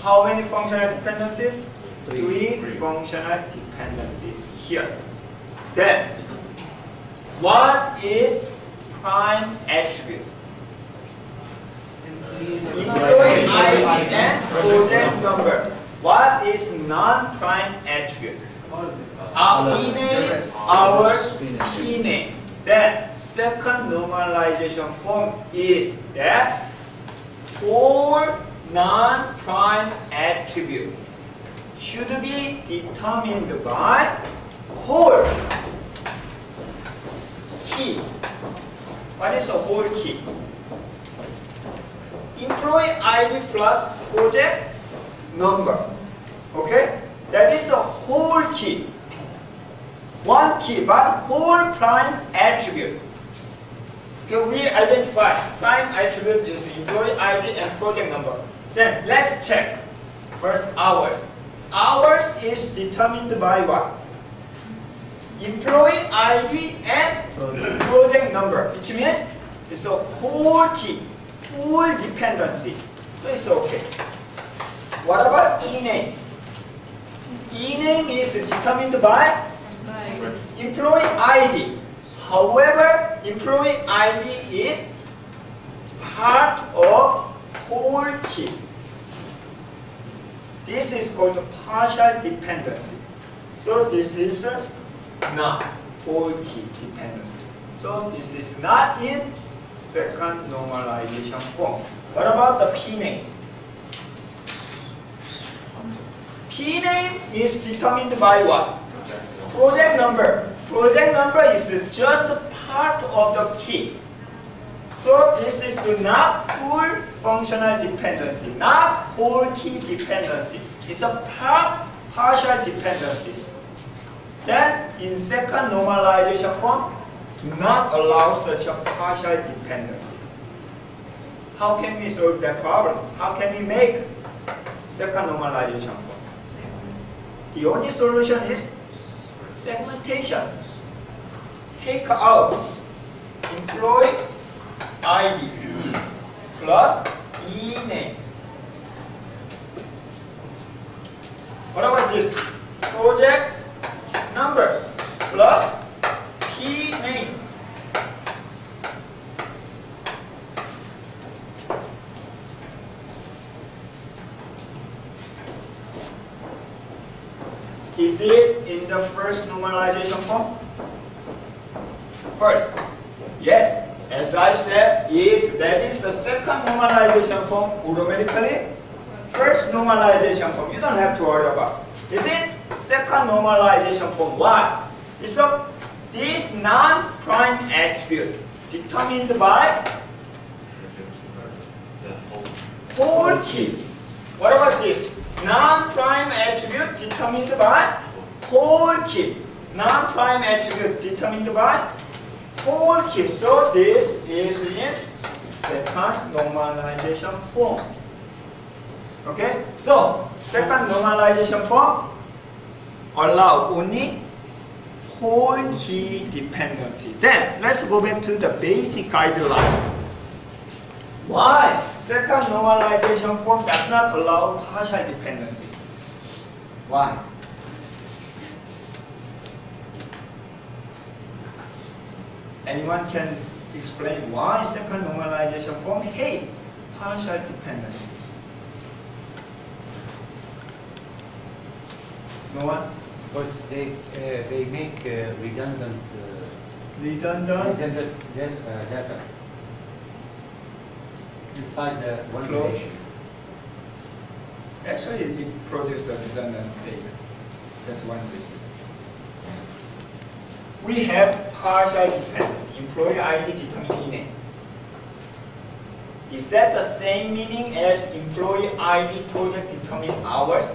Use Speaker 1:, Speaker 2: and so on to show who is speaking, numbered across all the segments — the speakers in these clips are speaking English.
Speaker 1: how many functional dependencies? Three functional dependencies here. Then, what is prime attribute? Employee ID and project number. What is non-prime attribute? Our e-name, our p-name. Then, second normalization form is that all non-prime attribute should be determined by whole key. What is a whole key? Employee ID plus project number. Okay? That is the whole key. One key, but whole prime attribute. So we identify prime attribute is employee ID and project number. Then let's check. First, hours. Hours is determined by what? Employee ID and project number, which means it's a whole key, full dependency. So it's okay. What about e-name? E-name is determined by employee ID. However, employee ID is part of whole key. This is called partial dependency. So this is not whole key dependency. So this is not in second normalization form. What about the p-name? P-name is determined by what? Project number. Project number is just part of the key. So this is not full functional dependency, not whole key dependency. It's a partial dependency. Then in second normalization form, do not allow such a partial dependency. How can we solve that problem? How can we make second normalization form? The only solution is segmentation. Take out employee ID plus e-name. What about this? Project number plus p-name. Is it in the first normalization form? First, yes. As I said, if that is the second normalization form, automatically first normalization form. You don't have to worry about. Is it second normalization form? Why? It's this non-prime attribute determined by whole key. What about this? Non-prime attribute determined by whole key. Non-prime attribute determined by whole key. So this is in second normalization form. Okay? So second normalization form allow only whole key dependency. Then let's go back to the basic guideline. Why second normalization form does not allow partial dependency? Why? Anyone can explain why second normalization form hate partial dependency? No one?
Speaker 2: Because they make redundant data inside the one relation.
Speaker 1: Actually, it produces redundant data. That's one reason. We have partial dependent. Employee ID determine e-name. Is that the same meaning as employee ID project determine hours?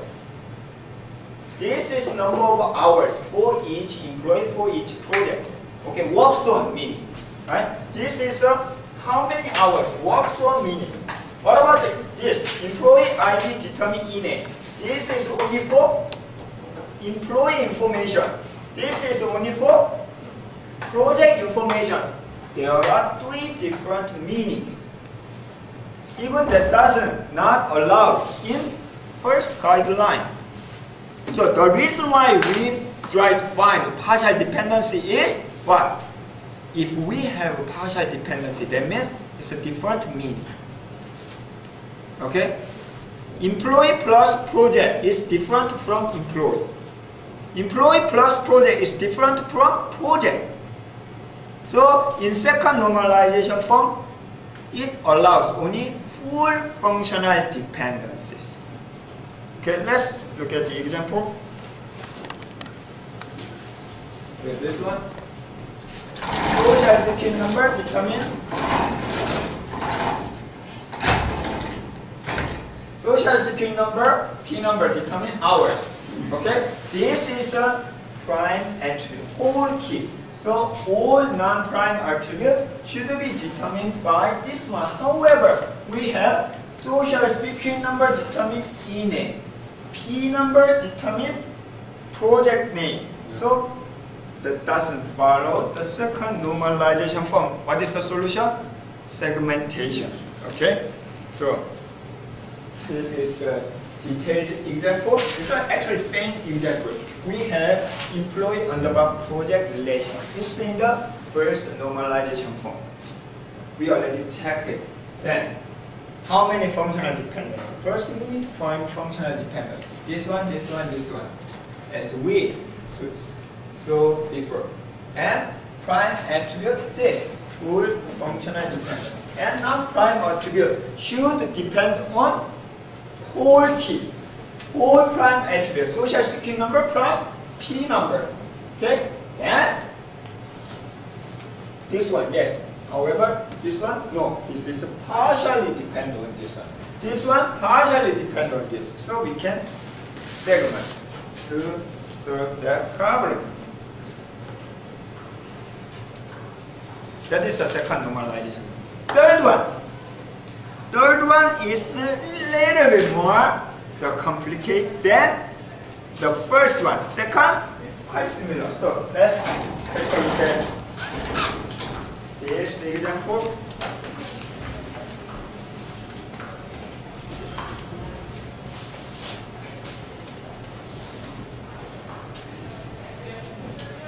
Speaker 1: This is number of hours for each employee, for each project. Okay, work zone meaning, right? This is how many hours, work zone meaning. What about this? Employee ID determine e-name. This is only for employee information. This is only for project information. There are three different meanings. Even that doesn't not allowed in first guideline. So the reason why we try to find partial dependency is what? If we have a partial dependency, that means it's a different meaning. Okay? Employee plus project is different from employee. Employee plus project is different from project. So in second normalization form, it allows only full functional dependencies. Okay, let's look at the example. So this one. Social security number determine social security number, P number determine hours. Okay? This is the prime attribute, whole key. So all non-prime attributes should be determined by this one. However, we have social security number determine e-name, P number determine project name. So that doesn't follow the second normalization form. What is the solution? Segmentation. Okay? So this is the detailed example. It's actually same example. We have employee underbar project relation. It's in the first normalization form. We already checked it. Then, how many functional dependencies? First, we need to find functional dependencies. This one, this one, this one. As we so differ. And prime attribute this, full functional dependency. And non-prime attribute should depend on whole key, whole prime attribute, social security number plus P number. Okay? And this one, yes. However, this one, no. This is partially dependent on this one. This one partially depends on this. So we can segment to solve that problem. That is the second normalization. Third one is a little bit more complicated than the first one. Second is quite similar. So let's take a look at this example.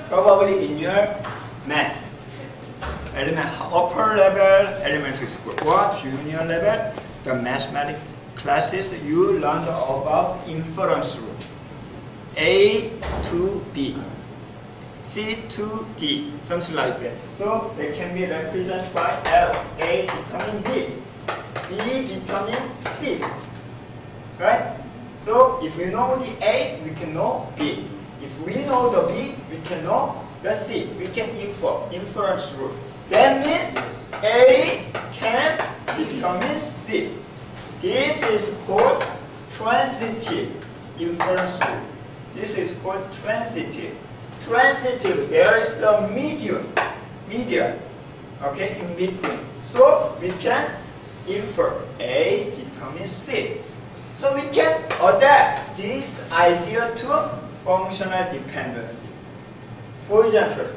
Speaker 1: Probably in your math, upper level elementary school or junior level, the mathematics classes, you learned about inference rule. A to B, C to D, something like that. So they can be represented by L. A determine B, B determine C. Right? So if we know the A, we can know B. If we know the B, we can know the C. We can infer, inference rule. That means A can determine C. This is called transitive inference rule. This is called transitive. Transitive, there is a median, okay, in between. So we can infer A determines C. So we can adapt this idea to functional dependency. For example,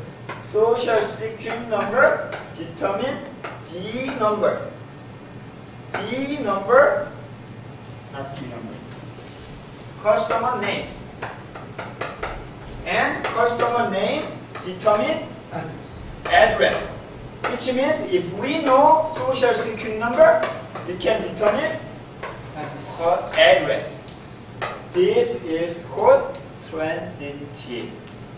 Speaker 1: social security number determine D number. D number, not D number. Customer name. And customer name determine address. Which means if we know social security number, we can determine address. This is called transitive.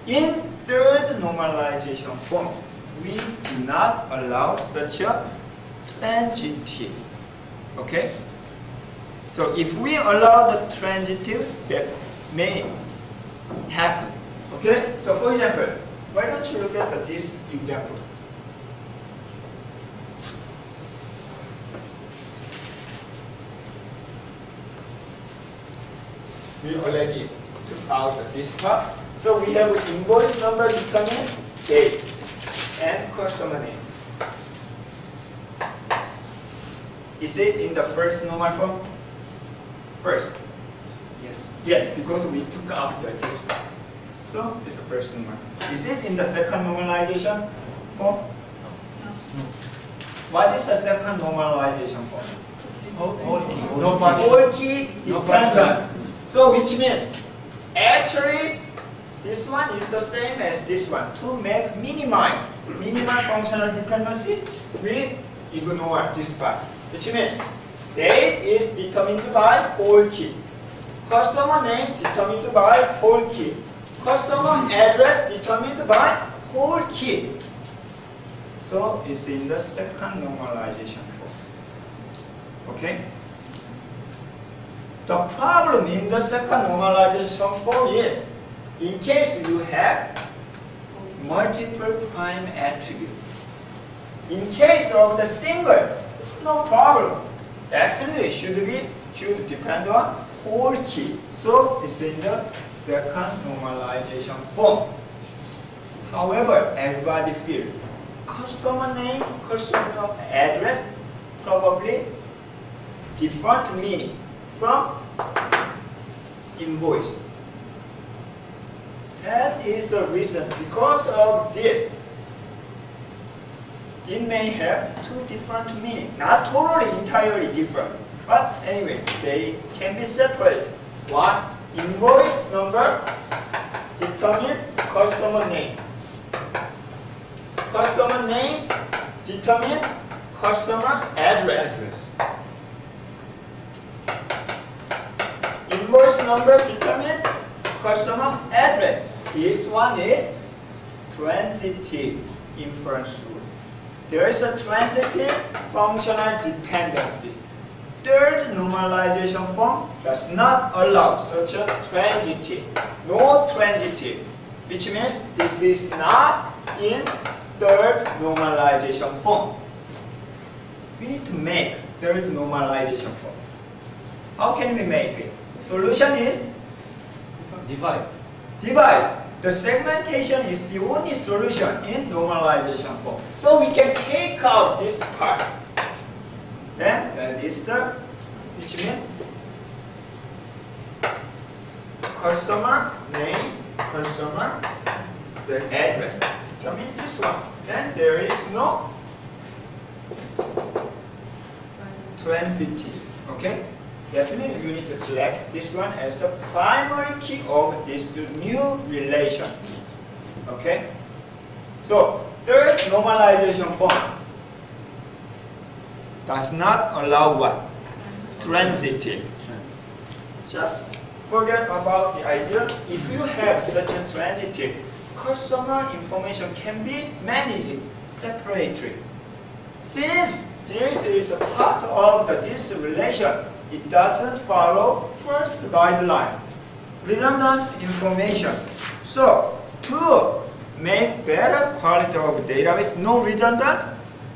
Speaker 1: In third normalization form, we do not allow such a transitive. Okay? So if we allow the transitive, that may happen. Okay? So for example, why don't you look at this example? We already took out this part. So we have invoice number determine date and customer name. Is it in the first normal form? First. Yes. Yes, because we took out this part. So it's the first normal. Is it in the second normalization form?
Speaker 3: No.
Speaker 1: What is the second normalization form?
Speaker 2: No partial.
Speaker 1: whole key
Speaker 2: No
Speaker 1: dependent. So which means actually this one is the same as this one. To make minimize minimal functional dependency, we ignore this part. Which means date is determined by whole key. Customer name determined by whole key. Customer address determined by whole key. So it's in the second normalization form. Okay? The problem in the second normalization form is, in case you have multiple prime attributes. In case of the single, it's no problem. Definitely should depend on whole key. So it's in the second normalization form. However, everybody feels customer name, customer address probably different meaning from invoice. That is the reason. Because of this, it may have two different meanings. Not totally entirely different. But anyway, they can be separate. One, invoice number determine customer name. Customer name determine customer address. Invoice number determine customer address. This one is transitive inference rule. There is a transitive functional dependency. Third normalization form does not allow such a transitive. No transitive, which means this is not in third normalization form. We need to make third normalization form. How can we make it? Solution is
Speaker 2: Divide.
Speaker 1: divide. The segmentation is the only solution in normalization form. So we can take out this part. Then that is the, which means customer name, customer, the address. Determine this one. Then there is no transitive. Okay? Definitely you need to select this one as the primary key of this new relation. Okay? So, third normalization form does not allow what? Transitive. Just forget about the idea. If you have such a transitive, customer information can be managed separately. Since this is a part of this relation, it doesn't follow first guideline, redundant information. So, to make better quality of data with no redundant,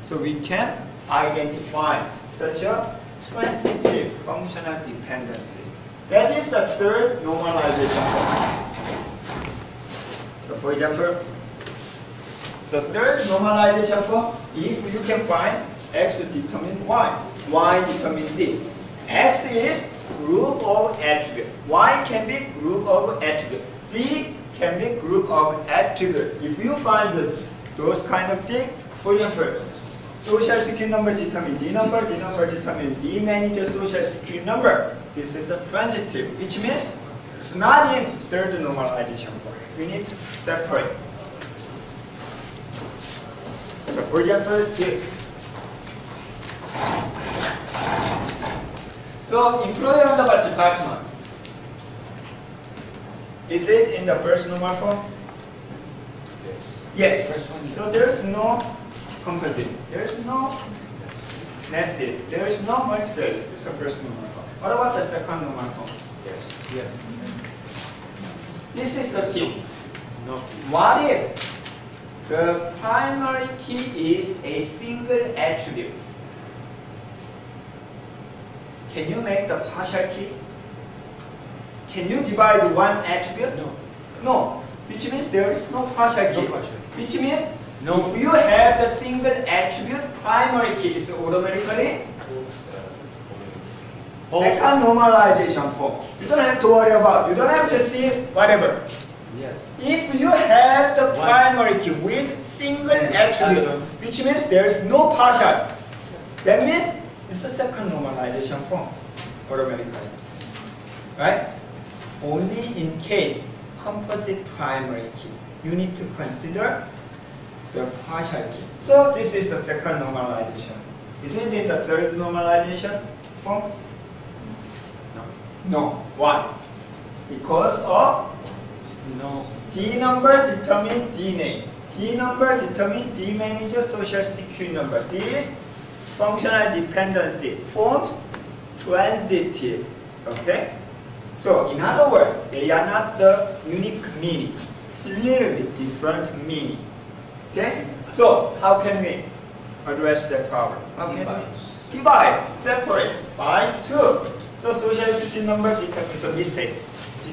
Speaker 1: so we can identify such a transitive functional dependency. That is the third normalization form. So, for example, the third normalization form, if you can find X determine Y, Y determine Z. X is group of attribute. Y can be group of attribute. Z can be group of attribute. If you find those kind of things, for example, social security number determine D number determine D manager social security number. This is a transitive, which means it's not in third normalization form. We need to separate. So for example, this. So, employee of the department, is it in the first normal form? Yes.
Speaker 2: First one.
Speaker 1: So, there is no composite. There is no nested. There is no multiple. It's the first normal form. What about the second normal form?
Speaker 2: Yes. Yes.
Speaker 1: This is the key.
Speaker 2: No.
Speaker 1: What if the primary key is a single attribute? Can you make the partial key? Can you divide one attribute?
Speaker 2: No.
Speaker 1: No. Which means there is no partial key.
Speaker 2: No partial key.
Speaker 1: Which means
Speaker 2: No.
Speaker 1: if you have the single attribute, primary key is automatically second normalization form. You don't have to worry about. You don't have to see whatever.
Speaker 2: Yes.
Speaker 1: If you have the primary key with single attribute, which means there is no partial. That means It's the second normalization form automatically. Right? Only in case composite primary key, you need to consider the partial key. So this is the second normalization. Is it in the third normalization form? No. No. Why? Because of
Speaker 2: No.
Speaker 1: D number determine D name. D number determine D manager social security number. This functional dependency forms transitive. Okay? So in other words, they are not the unique meaning. It's a little bit different meaning. Okay? So how can we address that problem? Okay. Divide, separate by 2. So social security number determines a mistake.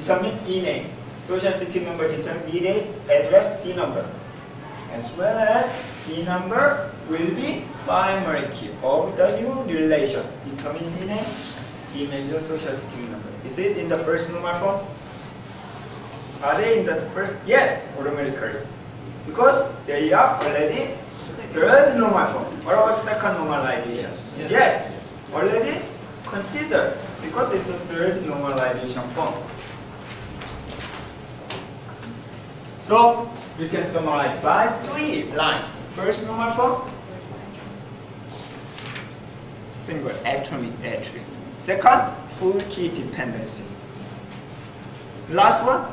Speaker 1: Determine E name. Social security number determine E name, address D number. As well as D number will be primary key of the new relation. Determine D name, D major social security number. Is it in the first normal form? Are they in the first? Yes, automatically. Because they are already third normal form. What about second normalization? Yes, already considered because it's a third normalization form. So we can summarize by 3 lines. First normal form, single atomic attribute. Second, full key dependency. Last one,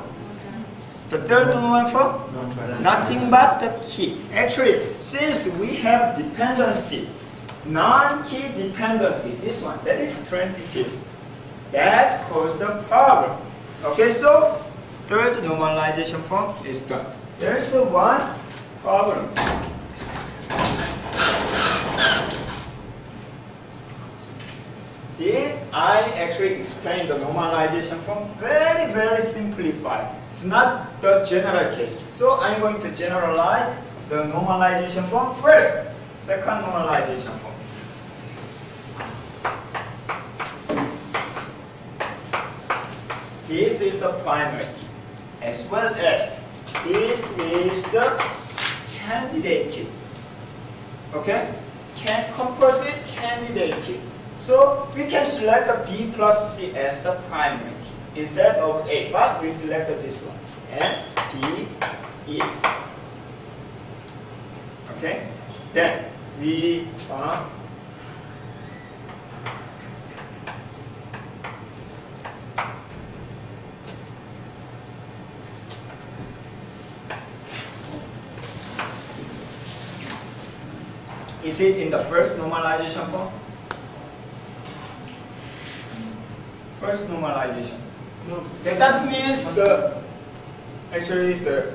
Speaker 1: the third normal form, nothing but the key. Actually, since we have dependency, non-key dependency, this one, that is transitive. That caused the problem. Okay, so third normalization form is done. There's the one problem. This, I actually explained the normalization form very, very simplified. It's not the general case. So I'm going to generalize the normalization form first. Second normalization form. This is the primary key, as well as this is the candidate key. Okay? Composite candidate key. So we can select the B plus C as the primary key instead of A, but we selected this one and B, E. Okay? Then we is it in the first normalization form? First normalization.
Speaker 2: No.
Speaker 1: That doesn't mean the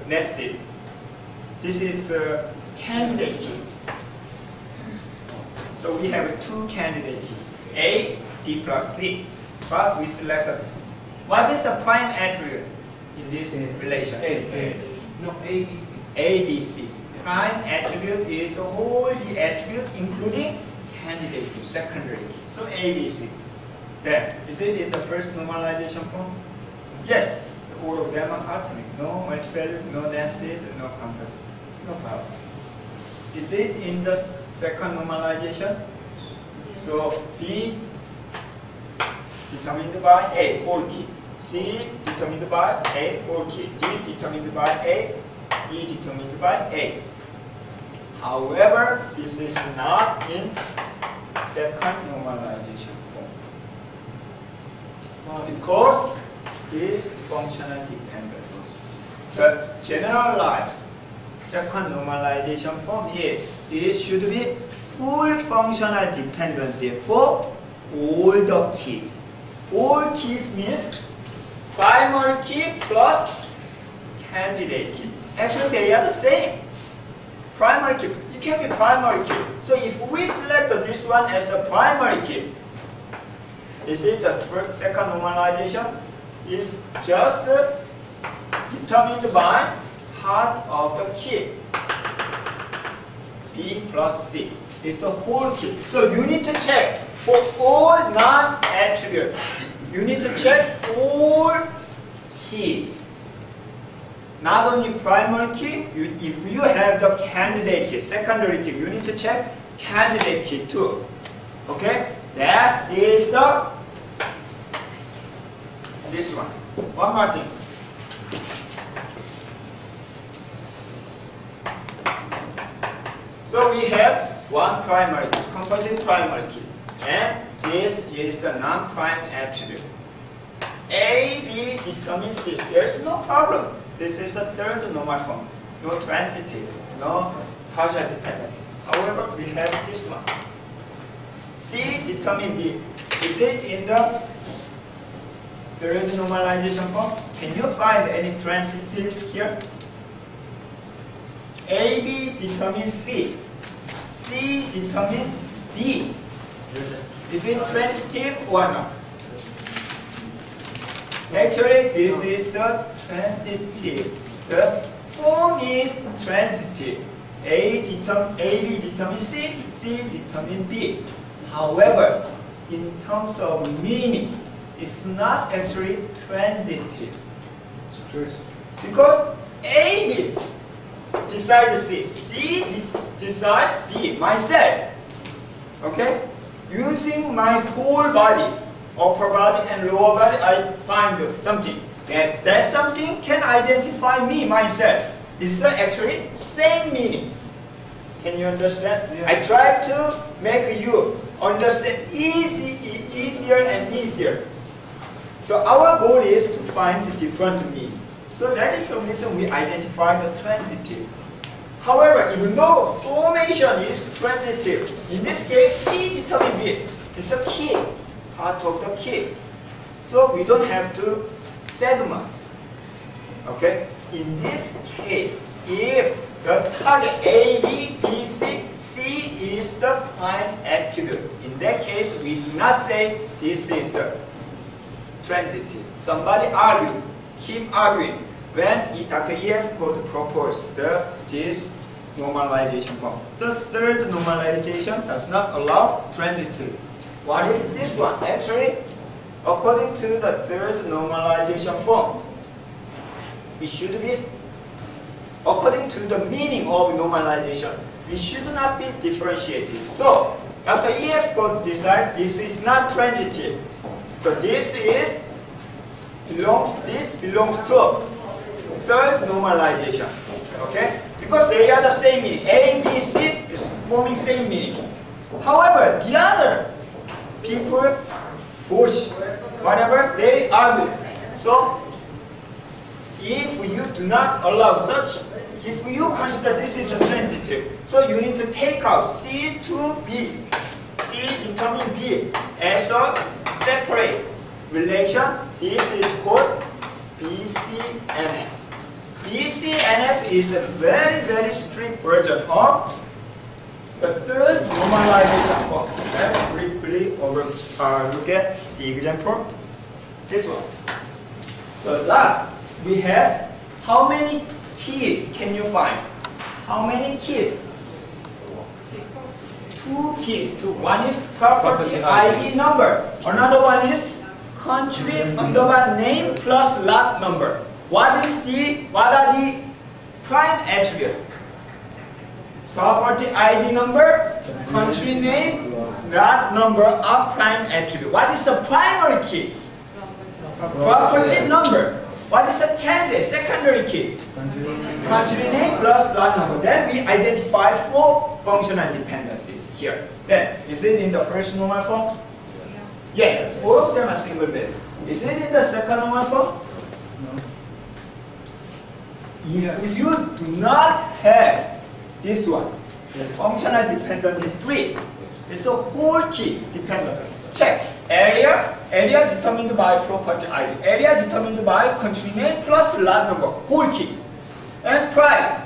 Speaker 1: nested. This is the candidate key. So we have 2 candidate keys, A, B plus C. But we selected. What is the prime attribute in this relation?
Speaker 2: No, A, B, C.
Speaker 1: A, B, C. Prime attribute is the whole attribute including candidate key, secondary key. So A, B, C. Then, is it in the first normalization form? Yes. All of them are atomic. No multi-value, no nested, no composite. No problem. Is it in the second normalization? So B determined by A, whole key. C determined by A, whole key. D determined by A, E determined by A. However, this is not in second normalization form. Because this functional dependence. The generalized second normalization form is it should be full functional dependency for all the keys. All keys means primary key plus candidate key. Actually, they are the same. Primary key. It can be primary key. So if we select this one as the primary key, is it the second normalization? Is just determined by part of the key. B plus C is the whole key. So you need to check for all non-attributes. You need to check all keys. Not only primary key, if you have the candidate key, secondary key, you need to check candidate key too. Okay? That is this one. One more thing. So we have one primary key, composite primary key, and this is the non-prime attribute. A, B determines C. There's no problem. This is the third normal form. No transitive, no partial dependency. However, we have this one. C determines B. Is it in the third normalization form? Can you find any transitive here? A, B determines C. C determines D. Is it transitive or not? Actually, this is the transitive. The form is transitive. A, B determines C, C determines B. However, in terms of meaning, it's not actually transitive. Because A, B decides C, C decides B, myself. Okay? Using my whole body, upper body and lower body, I find something. That something can identify me, myself. This is actually same meaning. Can you understand? Yeah. I try to make you understand easier and easier. So our goal is to find the different meaning. So that is the reason we identify the transitive. However, even though formation is transitive, in this case, C determines B. It's the key, part of the key. So we don't have to segment. Okay? In this case, if the target A, B, B, C, C is the prime attribute. In that case, we do not say this is the transitive. Somebody argue, keep arguing. When Dr. E.F. could propose this normalization form. The third normalization does not allow transitive. What if this one? Actually, according to the third normalization form, it should be, according to the meaning of normalization, it should not be differentiated. So, Dr. E.F. could decide this is not transitive. So this belongs to third normalization. Okay? Because they are the same meaning. A, B, C is forming same meaning. However, the other people, Bush, whatever, they argue. So, if you do not allow such, if you consider this is a transitive, so you need to take out C to B. C determines B as a separate relation. This is called BCNF. BCNF is a very, very strict version of the third normalization form. Let's briefly look at the example. This one. So last, we have how many keys can you find? How many keys? 2 keys. One is property ID number. Another one is country underbar name plus lot number. What are the prime attributes? Property ID number, country name, lot number are prime attribute. What is the primary key? Property number. What is the candidate, secondary key? Country name plus lot number. Then we identify 4 functional dependencies here. Then, is it in the first normal form? Yes, 4 of them are single value. Is it in the second normal form? No. If you do not have this one, functional dependency 3, it's a whole key dependent. Check. Area determined by property ID. Area determined by country name plus lot number, whole key. And price,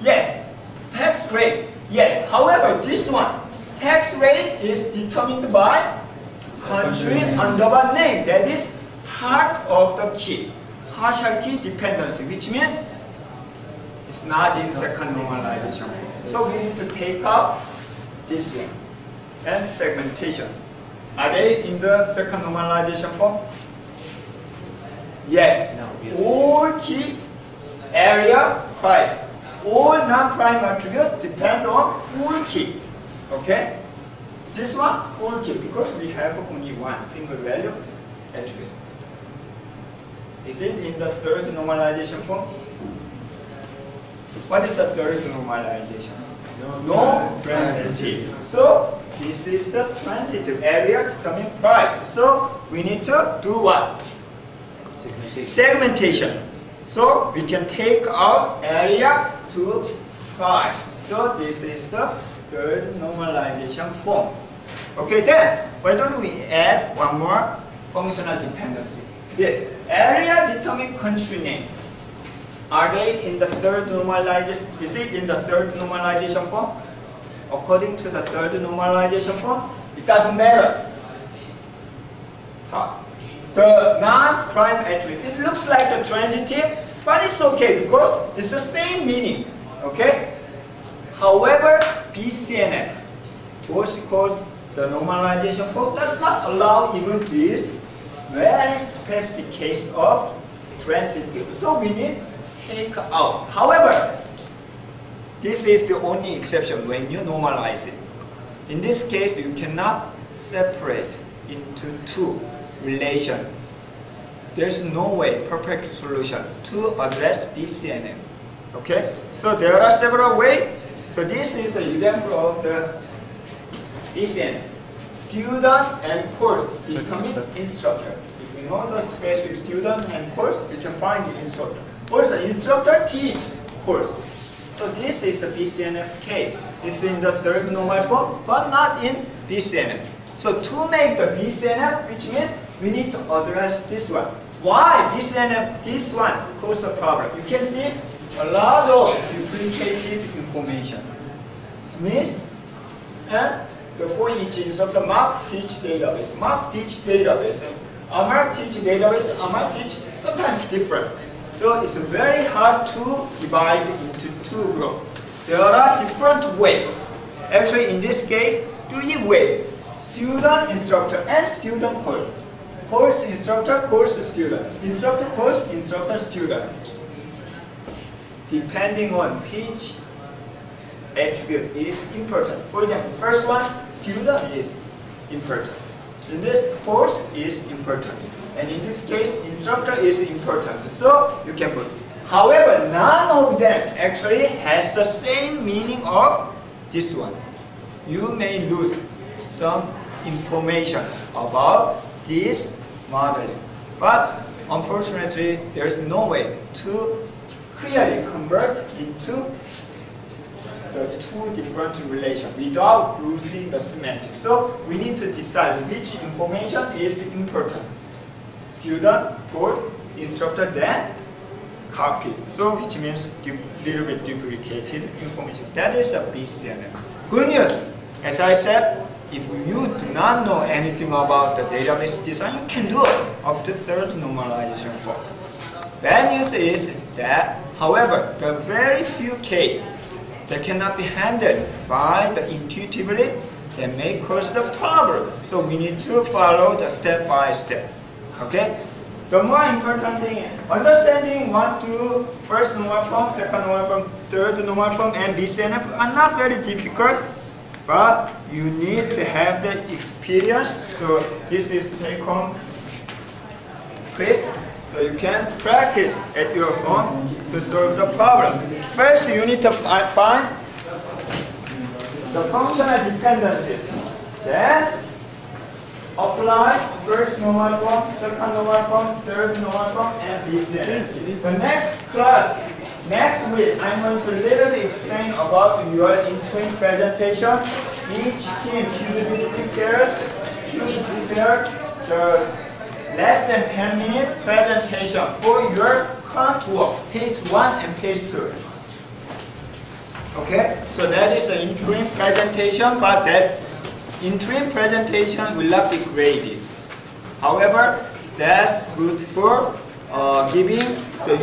Speaker 1: yes. Tax rate, yes. However, this one, tax rate is determined by country underbar name. That is part of the key. Partial key dependency, which means it's not in second normalization. So we need to take out this one. And segmentation. Are they in the second normalization form? Yes. All key, area, price. All non-prime attributes depend on full key. Okay? This one, full G, because we have only one single value attribute. Is it in the third normalization form? What is the third normalization? No transitive. So this is the transitive area determine price. So we need to do what? Segmentation. So we can take out area to price. So this is the third normalization form. Okay, then why don't we add one more functional dependency? Yes, area determine country name. Are they in the third normalization? Is it in the third normalization form? According to the third normalization form, it doesn't matter. The non-prime attribute, it looks like the transitive, but it's okay because it's the same meaning. Okay? However, BCNF, also called the normalization form, does not allow even this very specific case of transitive. So we need take out. However, this is the only exception when you normalize it. In this case, you cannot separate into two relations. There's no way, perfect solution to address BCNF. Okay? So there are several ways. So this is the example of the BCNF. Student and course determine instructor. If you know the specific student and course, you can find the instructor. Also, instructor teach course. So this is the BCNF case. It's in the third normal form, but not in BCNF. So to make the BCNF, which means we need to address this one. Why BCNF, this one causes a problem? You can see a lot of duplicated information. It means, and for each instructor, mark teach database, mark teach database, mark teach database, mark teach, sometimes different. So it's very hard to divide into two groups. There are different ways. Actually, in this case, three ways. Student, instructor, and student course. Course, instructor, course, student. Instructor, course, instructor, student. Depending on which attribute is important. For example, first one, student is important. In this, course is important. And in this case, instructor is important. So you can put. However, none of them actually has the same meaning of this one. You may lose some information about this modeling. But unfortunately, there is no way to clearly convert into the two different relations without losing the semantics. So we need to decide which information is important. Student, board, instructor, then copy. So which means little bit duplicated information. That is a BCNF. Good news, as I said, if you do not know anything about the database design, you can do it up to third normalization form. Bad news is that, however, the very few cases that cannot be handled by the intuitively, that may cause the problem. So we need to follow the step by step. Okay? The more important thing is understanding 1 through first normal form, second normal form, third normal form, and BCNF are not very difficult, but you need to have the experience. So this is take-home quiz. So you can practice at your home to solve the problem. First, you need to find the functional dependencies. Then apply first normal form, second normal form, third normal form, and BCNF. The next class, next week, I'm going to literally explain about your interim presentation. Each team should be prepared the less than 10-minute presentation for your current work, page 1 and page 2. Okay, so that is the interim presentation, but that interim presentation will not be graded. However, that's good for giving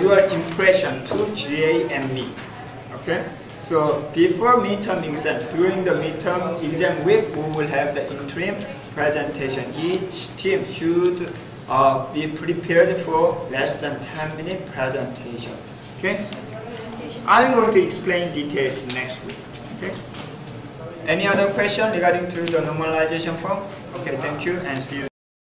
Speaker 1: your impression to GA and me. Okay, so before midterm exam, during the midterm exam week, we will have the interim presentation. Each team should be prepared for less than 10-minute presentation. Okay, I'm going to explain details next week. Okay. Any other question regarding to the normalization form? Okay, thank you and see you.